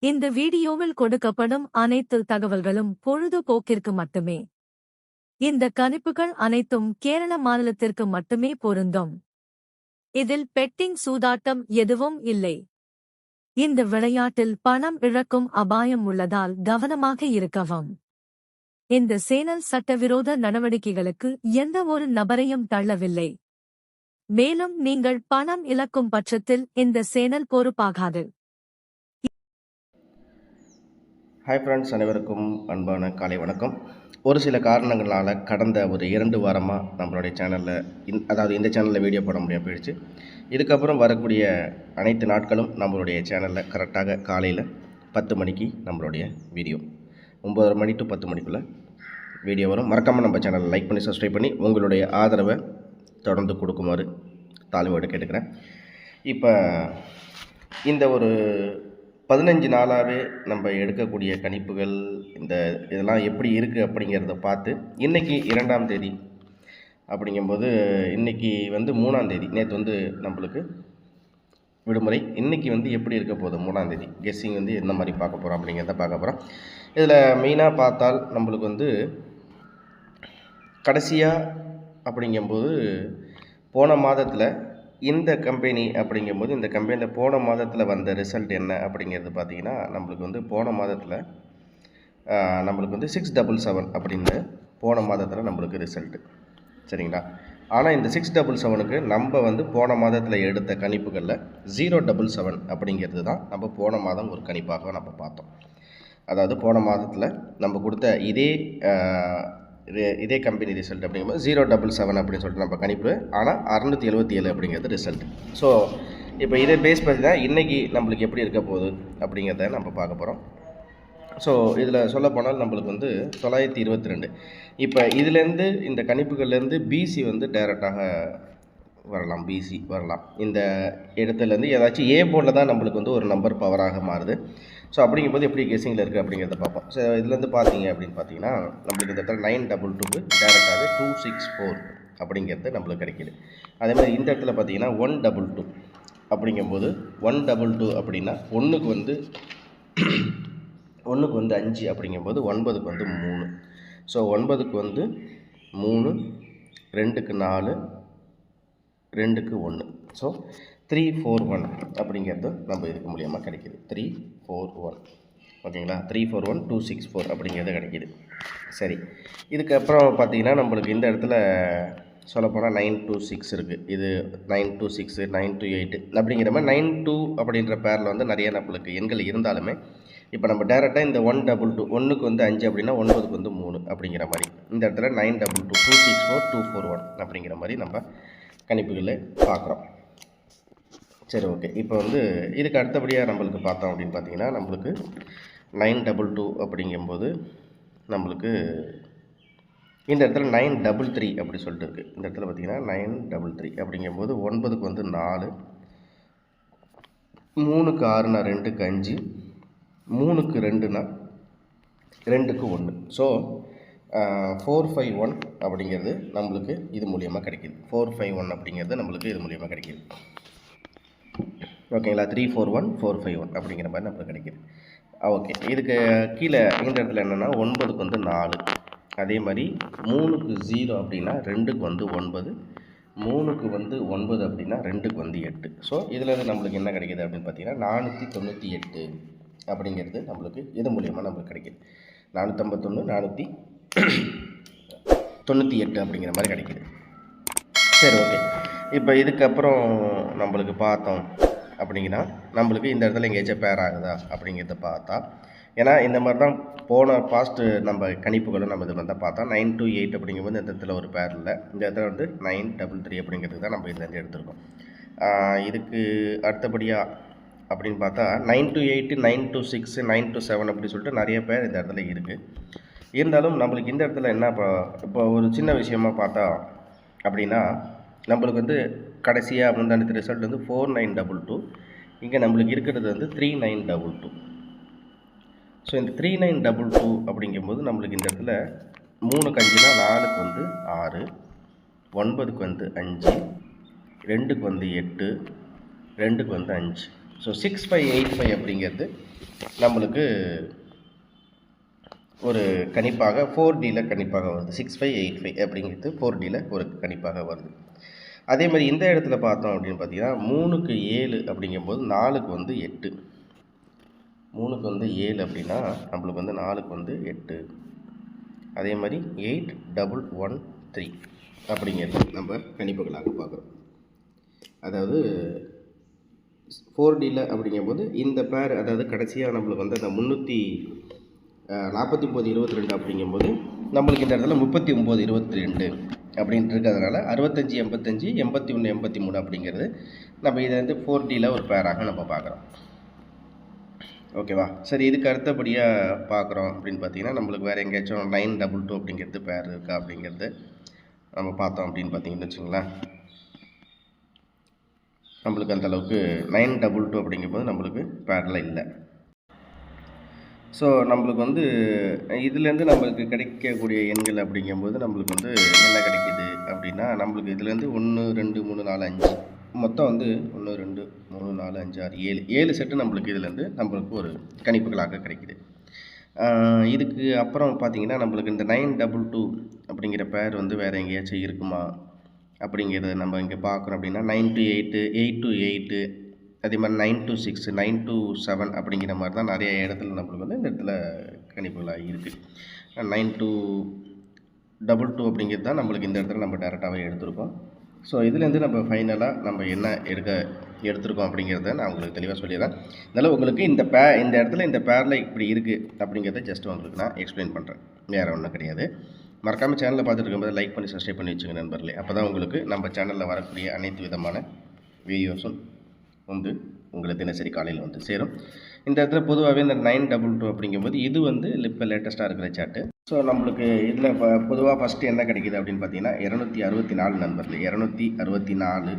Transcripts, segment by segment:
இந்த வீடியோவில் கொடுக்கப்படும் அனைத்து தகவல்களும் பொழுதுபோக்கிற்கு மட்டுமே. இந்த கணிப்புகள் அனைத்தும் கேரள மாநிலத்திற்கு மட்டுமே பொருந்தும். இதில் பெட்டிங் சூதாட்டம் எதுவும் இல்லை. இந்த விளையாட்டில் பணம் இழக்கும் அபாயம் உள்ளதால் கவனமாக இருக்கவும். இந்த சேனல் சட்டவிரோத நடவடிக்கைகளுக்கு எந்த ஒரு நபரையும் தள்ளவில்லை. மேலும் நீங்கள் பணம் இழக்கும் பட்சத்தில் இந்த சேனல் பொறுப்பாகாது. ஹாய் ஃப்ரெண்ட்ஸ், அனைவருக்கும் அன்பான காலை வணக்கம். ஒரு சில காரணங்களால் கடந்த ஒரு 2 வாரமாக நம்மளுடைய சேனலில் அதாவது இந்த சேனலில் வீடியோ போட முடியாமல் போயிடுச்சு. இதுக்கப்புறம் வரக்கூடிய அனைத்து நாட்களும் நம்மளுடைய சேனலில் கரெக்டாக காலையில் 10 மணிக்கு நம்மளுடைய வீடியோ 9:30 மணி டு 10 மணிக்குள்ளே வீடியோ வரும். மறக்காமல் நம்ம சேனலை லைக் பண்ணி சப்ஸ்கிரைப் பண்ணி உங்களுடைய ஆதரவை தொடர்ந்து கொடுக்குமாறு தாழ்மையோடு கேட்டுக்கிறேன். இப்போ இந்த ஒரு 15 நாளாகவே நம்ம எடுக்கக்கூடிய கணிப்புகள் இதெல்லாம் எப்படி இருக்குது அப்படிங்கிறத பார்த்து இன்றைக்கி 2ஆம் தேதி அப்படிங்கும்போது இன்றைக்கி 3ஆம் தேதி, நேற்று நம்மளுக்கு விடுமுறை. இன்றைக்கி எப்படி இருக்க போகுது 3ஆம் தேதி கெஸ்ஸிங் என்ன மாதிரி பார்க்க போகிறோம் அப்படிங்கிறத பார்க்க போகிறோம். இதில் மெயினாக பார்த்தால் நம்மளுக்கு கடைசியாக அப்படிங்கும்போது போன மாதத்தில் இந்த கம்பெனி அப்படிங்கும்போது இந்த கம்பெனியில் போன மாதத்தில் வந்த ரிசல்ட் என்ன அப்படிங்கிறது பார்த்திங்கன்னா நம்மளுக்கு போன மாதத்தில் நம்மளுக்கு 677 அப்படின்னு போன மாதத்தில் நம்மளுக்கு ரிசல்ட்டு, சரிங்களா. ஆனால் இந்த 677க்கு நம்ம போன மாதத்தில் எடுத்த கணிப்புகளில் 077 அப்படிங்கிறது தான் நம்ம போன மாதம் ஒரு கணிப்பாக நம்ம பார்த்தோம். அதாவது போன மாதத்தில் நம்ம கொடுத்த இதே கம்பெனி ரிசல்ட் அப்படிங்கும்போது 077 அப்படின்னு சொல்லிட்டு நம்ம கணிப்பு, ஆனால் 677 அப்படிங்கிறது ரிசல்ட். ஸோ இப்போ இதை பேஸ் பண்ணி தான் இன்றைக்கி நம்மளுக்கு எப்படி இருக்க போகுது அப்படிங்கிறத நம்ம பார்க்க போகிறோம். ஸோ இதில் சொல்லப்போனால் நம்மளுக்கு 922. இப்போ இதுலேருந்து இந்த கணிப்புகள்லேருந்து பிசி டைரெக்டாக வரலாம், பிசி வரலாம். இந்த இடத்துலேருந்து ஏதாச்சும் ஏ போர்டில் தான் நம்மளுக்கு ஒரு நம்பர் பவராக மாறுது. ஸோ அப்படிங்கும்போது எப்படி கெஸ்ஸிங்கில் இருக்குது அப்படிங்கிறத பார்ப்போம். ஸோ இதுலேருந்து பார்த்தீங்க அப்படின்னு பார்த்தீங்கன்னா நம்மளுக்கு இந்த இடத்துல 922 டேரெக்டாக 264 அப்படிங்கிறது நம்மளுக்கு கிடைக்கிது. அதேமாதிரி இந்த இடத்துல பார்த்தீங்கன்னா 122 அப்படிங்கும்போது 122 அப்படின்னா ஒன்றுக்கு 5 அப்படிங்கும்போது 9க்கு 3. ஸோ 9க்கு 3, 2க்கு 4, 2க்கு 1. ஸோ 341 அப்படிங்கிறது நம்ம இதுக்கு மூலியமாக கிடைக்கிது. 341 ஓகேங்களா. 341 264 அப்படிங்கிறது கிடைக்கிது. சரி, இதுக்கப்புறம் பார்த்தீங்கன்னா நம்மளுக்கு இந்த இடத்துல சொல்லப்போனால் 926 இருக்குது. இது 926, 928 அப்படிங்கிற மாதிரி 92 அப்படின்ற பேரில் நிறைய நம்மளுக்கு எண்கள் இருந்தாலுமே இப்போ நம்ம டேரெக்டாக இந்த 122 ஒன்றுக்கு 5 அப்படின்னா 9க்கு 3 அப்படிங்கிற மாதிரி இந்த இடத்துல 922 264 241 அப்படிங்கிற மாதிரி நம்ம கணிப்புகளை பார்க்குறோம். சரி, ஓகே. இப்போ இதுக்கு அடுத்தபடியாக நம்மளுக்கு பார்த்தோம் அப்படின்னு பார்த்தீங்கன்னா நம்மளுக்கு 922 அப்படிங்கும்போது நம்மளுக்கு இந்த இடத்துல 933 அப்படி சொல்லிட்டு இருக்குது. இந்த இடத்துல பார்த்தீங்கன்னா 933 அப்படிங்கும்போது 9க்கு 4, 3க்கு 6னா 2க்கு 5, 3க்கு 2னா 2க்கு 1. ஸோ 451 அப்படிங்கிறது நம்மளுக்கு இது மூலியமாக கிடைக்கிது. 451 அப்படிங்கிறது நம்மளுக்கு இது மூலியமாக கிடைக்கிது. ஓகேங்களா. 341 451 அப்படிங்கிற மாதிரி நம்மளுக்கு கிடைக்கிது. ஓகே, இதுக்கு கீழே இந்த இடத்துல என்னென்னா 9க்கு 4, அதே மாதிரி 3க்கு 0 அப்படின்னா 2க்கு 9, 3க்கு 9 அப்படின்னா 2க்கு 8. ஸோ இதில் நம்மளுக்கு என்ன கிடைக்கிது அப்படின்னு பார்த்தீங்கன்னா 498 அப்படிங்கிறது நம்மளுக்கு இது மூலியமாக நம்மளுக்கு கிடைக்கிது. 451 498 அப்படிங்கிற மாதிரி கிடைக்கிது. சரி, ஓகே. இப்போ இதுக்கப்புறம் நம்மளுக்கு பார்த்தோம் அப்படிங்கன்னா நம்மளுக்கு இந்த இடத்துல எங்கேயாச்சும் பேர் ஆகுதா அப்படிங்கிறத பார்த்தா, ஏன்னா இந்த மாதிரி தான் போன பாஸ்ட்டு நம்ம கணிப்புகளும் நம்ம இது தான் பார்த்தா 928 அப்படிங்கும்போது இந்த இடத்துல ஒரு பேர் இல்லை. இந்த இடத்துல 933 அப்படிங்கிறதுக்கு தான் நம்ம இதுலேருந்து எடுத்துருக்கோம். இதுக்கு அடுத்தபடியாக அப்படின்னு பார்த்தா 928, 926, 927 அப்படி சொல்லிட்டு நிறைய பேர் இந்த இடத்துல இருக்குது. இருந்தாலும் நம்மளுக்கு இந்த இடத்துல என்ன இப்போ ஒரு சின்ன விஷயமாக பார்த்தா அப்படின்னா நம்மளுக்கு கடைசியாக முந்தானத்து ரிசல்ட் 4922, இங்கே நம்மளுக்கு இருக்கிறது 3922. ஸோ இந்த 3922 அப்படிங்கும்போது நம்மளுக்கு இந்த இடத்துல 3க்கு 5னா 4க்கு 6, 9க்கு 5, 2க்கு 8, 2க்கு 5. ஸோ 6585 அப்படிங்கிறது நம்மளுக்கு ஒரு கணிப்பாக 4Dயில் கணிப்பாக வருது. 6585 அப்படிங்கிறது 4Dயில் ஒரு கணிப்பாக வருது. அதே மாதிரி இந்த இடத்துல பார்த்தோம் அப்படின்னு பார்த்தீங்கன்னா 3க்கு 7 அப்படிங்கும்போது 4க்கு வந்து 8. 3க்கு வந்து 7 அப்படின்னா நம்மளுக்கு வந்து 4க்கு வந்து 8. அதே மாதிரி 8113 அப்படிங்கிறது நம்ம கணிப்புகளாக பார்க்குறோம். அதாவது 4Dயில் அப்படிங்கும்போது இந்த பேர், அதாவது கடைசியாக நம்மளுக்கு வந்து அந்த 34922 அப்படிங்கும்போது நம்மளுக்கு இந்த இடத்துல 3922 அப்படின்ட்டு இருக்கிறதுனால 65 85 81 83 அப்படிங்கிறது நம்ம இதை வந்து 4Dயில் ஒரு பேராக நம்ம பார்க்குறோம். ஓகேவா? சரி, இதுக்கு அடுத்தபடியாக பார்க்குறோம் அப்படின்னு பார்த்தீங்கன்னா நம்மளுக்கு வேறு எங்கேயாச்சும் 922 அப்படிங்கிறது பேர் இருக்கா அப்படிங்கிறது நம்ம பார்த்தோம் அப்படின்னு பார்த்தீங்கன்னு வச்சுங்களேன். நம்மளுக்கு அந்தளவுக்கு 922 அப்படிங்கும்போது நம்மளுக்கு பேரில் இல்லை. ஸோ நம்மளுக்கு வந்து இதுலேருந்து நம்மளுக்கு கிடைக்கக்கூடிய எண்கள் அப்படிங்கும்போது நம்மளுக்கு வந்து என்ன கிடைக்கிது அப்படின்னா நம்மளுக்கு இதுலேருந்து 1 2 3 4 5 மொத்தம் வந்து 1 2 3 4 5 6 7 செட்டு நம்மளுக்கு இதுலேருந்து நம்மளுக்கு ஒரு கணிப்புகளாக கிடைக்கிது. இதுக்கு அப்புறம் பார்த்திங்கன்னா நம்மளுக்கு இந்த 922 அப்படிங்கிற பேர் வந்து வேறு எங்கேயாச்சும் இருக்குமா அப்படிங்கிறத நம்ம இங்கே பார்க்குறோம் அப்படின்னா 9 to 8 8 to 8 அதே மாதிரி 9 to 6 9 to 7 அப்படிங்கிற மாதிரி தான் நிறைய இடத்துல நம்மளுக்கு வந்து இந்த இடத்துல கணிப்புகளாக இருக்குது. 9 to 22 அப்படிங்கிறது தான் நம்மளுக்கு இந்த இடத்துல நம்ம டேரெக்டாகவே எடுத்திருக்கோம். ஸோ இதுலேருந்து நம்ம ஃபைனலாக நம்ம என்ன எடுத்திருக்கோம் அப்படிங்கிறத நான் உங்களுக்கு தெளிவாக சொல்லிடுறேன். அதனால் உங்களுக்கு இந்த இடத்துல இந்த பேரில் இப்படி இருக்குது அப்படிங்கிறத ஜஸ்ட் உங்களுக்கு நான் எக்ஸ்பிளைன் பண்ணுறேன், வேறு ஒன்றும் கிடையாது. மறக்காமல் சேனலில் பார்த்துட்டு இருக்கும்போது லைக் பண்ணி சப்ஸ்கிரைப் பண்ணி வச்சுங்க நண்பர்களே. அப்போ தான் உங்களுக்கு நம்ம சேனலில் வரக்கூடிய அனைத்து விதமான வீடியோஸும் வந்து உங்களை தினசரி காலையில் வந்து சேரும். இந்த இடத்துல பொதுவாகவே இந்த 922 அப்படிங்கும்போது இது வந்து இப்போ லேட்டஸ்ட்டாக இருக்கிற சார்ட்டு. ஸோ நம்மளுக்கு இதில் பொதுவாக ஃபஸ்ட்டு என்ன கிடைக்கிது அப்படின்னு பார்த்தீங்கன்னா 264 நண்பர்களே, 264.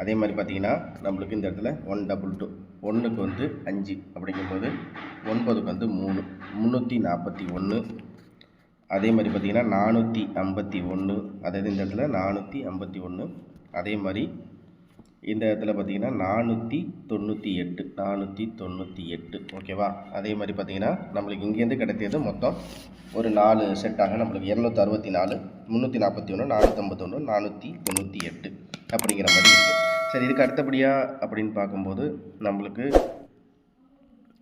அதே மாதிரி பார்த்தீங்கன்னா நம்மளுக்கு இந்த இடத்துல 122 1க்கு வந்து 5 அப்படிங்கும்போது 9க்கு வந்து 3 341. அதே மாதிரி பார்த்திங்கன்னா 451, அதாவது இந்த இடத்துல 451. அதே மாதிரி இந்த இடத்துல பார்த்திங்கன்னா 498. ஓகேவா? அதே மாதிரி பார்த்திங்கன்னா நம்மளுக்கு இங்கேருந்து கிடைத்தது மொத்தம் ஒரு 4 செட்டாக நம்மளுக்கு 264 341 451 498 அப்படிங்கிற மாதிரி இருக்குது. சரி, இதுக்கு அடுத்தபடியாக அப்படின்னு பார்க்கும்போது நம்மளுக்கு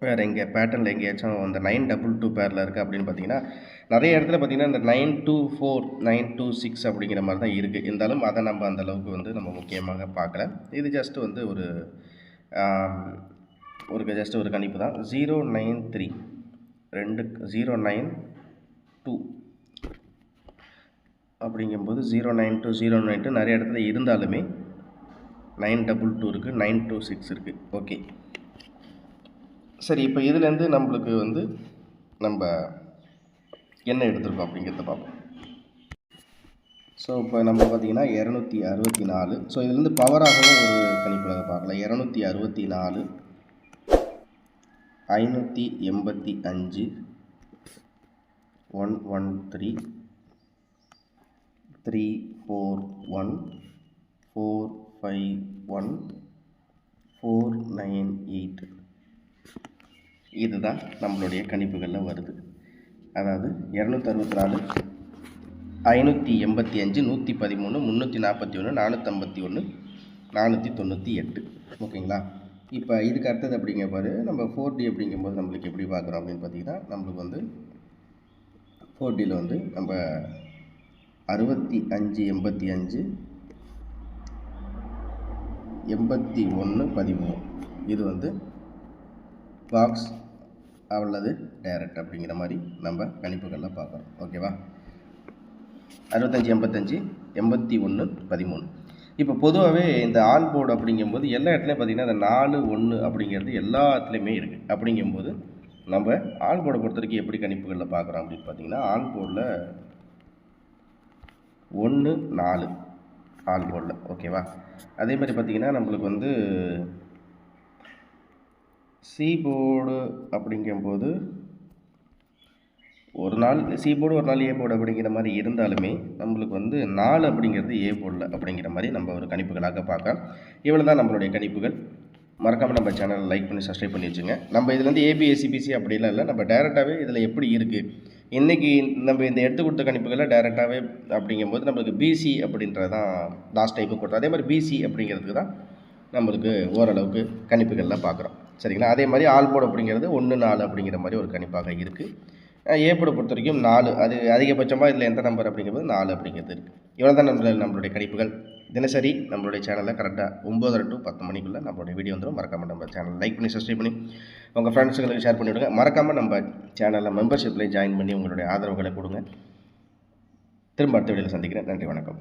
வேறு எங்கே பேட்டர்னில் எங்கேயாச்சும் அந்த 922 பேரில் இருக்குது அப்படின்னு பார்த்தீங்கன்னா நிறைய இடத்துல பார்த்திங்கன்னா இந்த 924 926 அப்படிங்கிற மாதிரி தான் இருக்குது. இருந்தாலும் அதை நம்ம அந்தளவுக்கு வந்து நம்ம முக்கியமாக பார்க்கல. இது ஜஸ்ட்டு வந்து ஒரு கணிப்பு தான். 093 092 அப்படிங்கும்போது 092 092 நிறைய இடத்துல இருந்தாலுமே 922 இருக்குது, 926 இருக்குது. ஓகே, சரி, இப்போ இதுலேருந்து நம்மளுக்கு வந்து நம்ம என்ன எடுத்துருக்கோம் அப்படிங்கிறத பார்ப்போம். ஸோ இப்போ நம்ம பார்த்திங்கன்னா 264. ஸோ இதுலேருந்து பவராகவும் ஒரு கணிப்பில் பார்க்கலாம். 264 585 113 341 451 498. இதுதான் நம்மளுடைய கணிப்புகளில் வருது. அதாவது 264 585 113 341 451 498. ஓகேங்களா? இப்போ இதுக்கு அடுத்தது அப்படிங்க பாரு, நம்ம 4D அப்படிங்கும்போது நம்மளுக்கு எப்படி பார்க்குறோம் அப்படின்னு பார்த்தீங்கன்னா நம்மளுக்கு வந்து 4Dயில் வந்து நம்ம 65 85 81 13 இது வந்து பாக்ஸ் அல்லது டைரக்ட் அப்படிங்கிற மாதிரி நம்ம கணிப்புகளில் பார்க்குறோம். ஓகேவா? 65 85 81 13. இப்போ பொதுவாகவே இந்த ஆல் போர்டு அப்படிங்கும்போது எல்லா இடத்துலையும் பார்த்திங்கன்னா இந்த 4 1 அப்படிங்கிறது எல்லா இடத்துலையுமே இருக்குது. அப்படிங்கும்போது நம்ம ஆல் போர்டை பொறுத்த வரைக்கும் எப்படி கணிப்புகளில் பார்க்குறோம் அப்படின்னு பார்த்தீங்கன்னா ஆல் போர்டில் 1 4 ஆல் போர்டில். ஓகேவா? அதே மாதிரி பார்த்திங்கன்னா நம்மளுக்கு வந்து சி போர்டு அப்படிங்கும்போது ஒரு நாள் சி போர்டு ஒரு நாள் ஏ போர்டு அப்படிங்கிற மாதிரி இருந்தாலுமே நம்மளுக்கு வந்து 4 அப்படிங்கிறது ஏ போர்டில் அப்படிங்கிற மாதிரி நம்ம ஒரு கணிப்புகளாக பார்க்கலாம். இவ்வளோ தான் நம்மளுடைய கணிப்புகள். மறக்காமல் நம்ம சேனலை லைக் பண்ணி சப்ஸ்கிரைப் பண்ணி வச்சுங்க. நம்ம இதுலேருந்து ஏபிஎஸ்சிபிசி அப்படிலாம் இல்லை, நம்ம டேரெக்டாகவே இதில் எப்படி இருக்குது இன்றைக்கி நம்ம இந்த எடுத்து கொடுத்த கணிப்புகளில் டேரெக்டாகவே அப்படிங்கும்போது நம்மளுக்கு பிசி அப்படின்றது தான் லாஸ்ட் டைப்பு கொடுத்தோம். அதே மாதிரி பிசி அப்படிங்கிறதுக்கு தான் நம்மளுக்கு ஓரளவுக்கு கணிப்புகள்லாம் பார்க்குறோம். சரிங்களா? அதே மாதிரி ஆல் போர்டு அப்படிங்கிறது 1 4 அப்படிங்கிற மாதிரி ஒரு கணிப்பாக இருக்குது. ஏ போர்டை பொறுத்த வரைக்கும் 4, அது அதிகபட்சமாக இதில் எந்த நம்பர் அப்படிங்கிறது 4 அப்படிங்கிறது இருக்குது. இவ்வளோ தான் நம்மளுடைய கணிப்புகள். தினசரி நம்மளுடைய சேனலில் கரெக்டாக 9:30 to 10 மணிக்குள்ளே நம்மளுடைய வீடியோ வந்துடும். மறக்காமல் நம்ம சேனல் லைக் பண்ணி சப்ஸ்கிரைப் பண்ணி உங்கள் ஃப்ரெண்ட்ஸுங்களுக்கு ஷேர் பண்ணி விடுங்க. மறக்காமல் நம்ம சேனலில் மெம்பர்ஷிப்பில் ஜாயின் பண்ணி உங்களுடைய ஆதரவுகளை கொடுங்க. திரும்ப அடுத்த வீடியோவில் சந்திக்கிறேன். நன்றி, வணக்கம்.